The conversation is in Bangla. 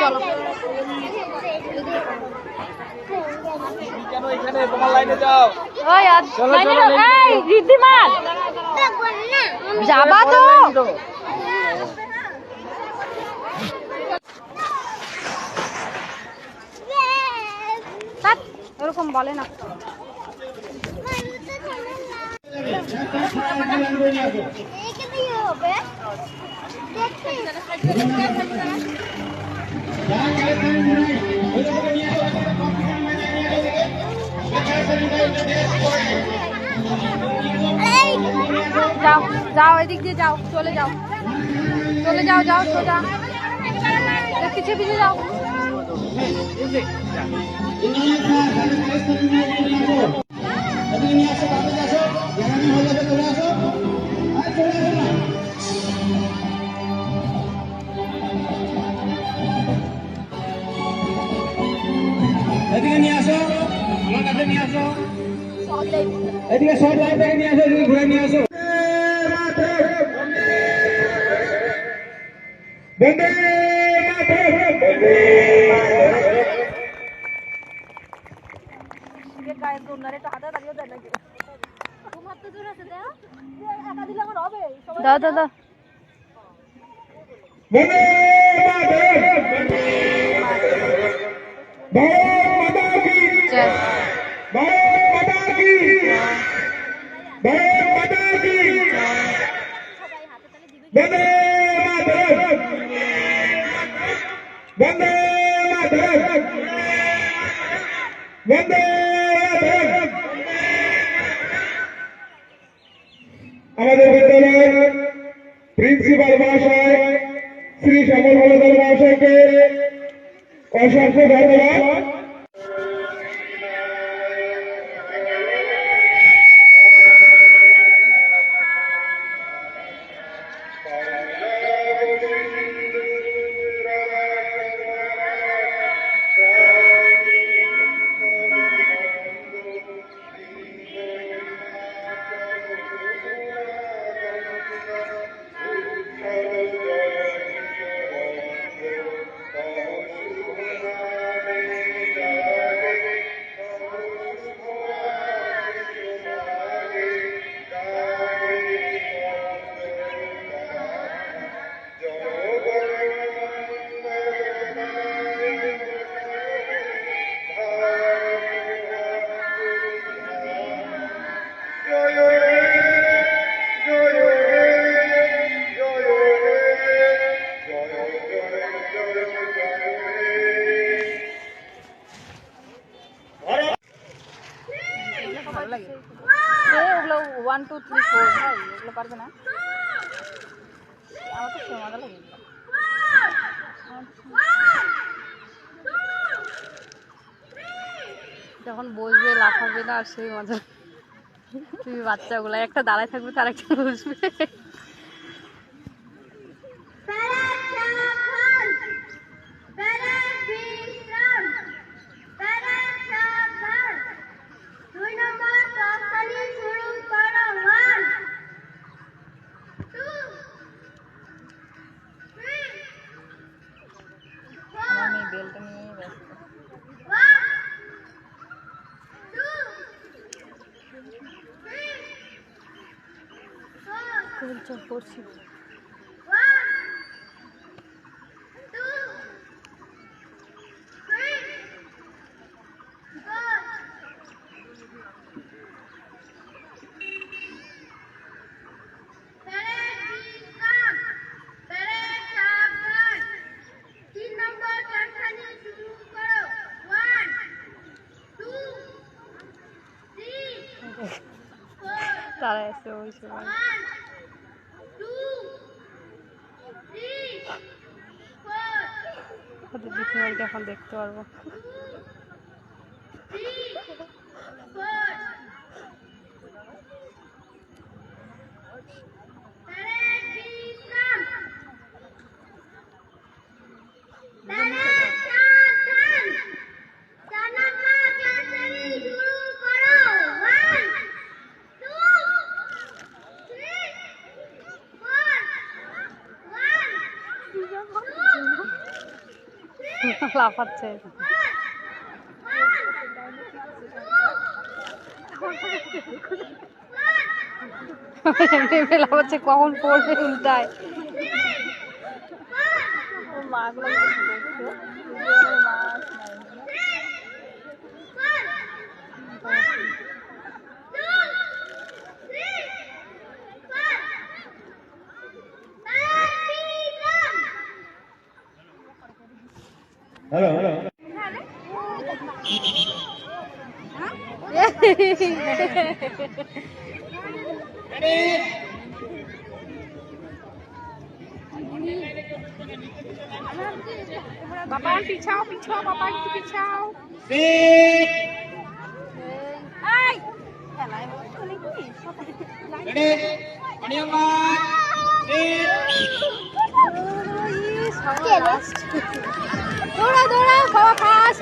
চলো কেন এখানে তোমার লাইনে যাও ওই এই ঋদ্ধিমান যাবা তো এরকম বলে না যাও যাও এদিক দিয়ে যাও চলে যাও যাও সোজা পিছিয়ে পিছিয়ে যাও এদিকে নিয়ে আসো আমার কাছে নিয়ে আসো এদিকে সব লাইন থেকে নিয়ে আসো এদিকে ঘুরে নিয়ে আসো বন্দে গায়ের দোনারে একটা হাতে দাঁড়িয়ে দেয় নাকি তোমার তো দূর আছে দাও একা দিলে আমার হবে দাও দাও দাও বন্দে মাতা কি জয় মাতা কি মাতা কি বন্দে মাতরম বন্দে মাতরম বন্দে মাতরম আমাদের বিদ্যালয়ের প্রিন্সিপাল মহাশয় শ্রী শ্যামল হলদার মহাশয়কে অসংখ্য ধন্যবাদ ওগুলো 1 2 3 4 ভাই এগুলো পারবে না আমার তো সেই মজা লাগে যখন বসবে লাফাবে না আর সেই মজা তুমি বাচ্চাগুলো একটা দাঁড়ায় থাকবে তার একটা বসবে বেলটা নিয়ে ব্যস্ত চল করছি তারা এসে ওই সময় দিদিমাকে এখন দেখতে পারবো লাফাচ্ছে। লাফাচ্ছে কখন পড়বে উল্টায়। হ্যালো হ্যালো বাবা পিছাও পিছাও, বাবা একটু পিছাও। দৌড়া দৌড়া বাবা ফাস্ট।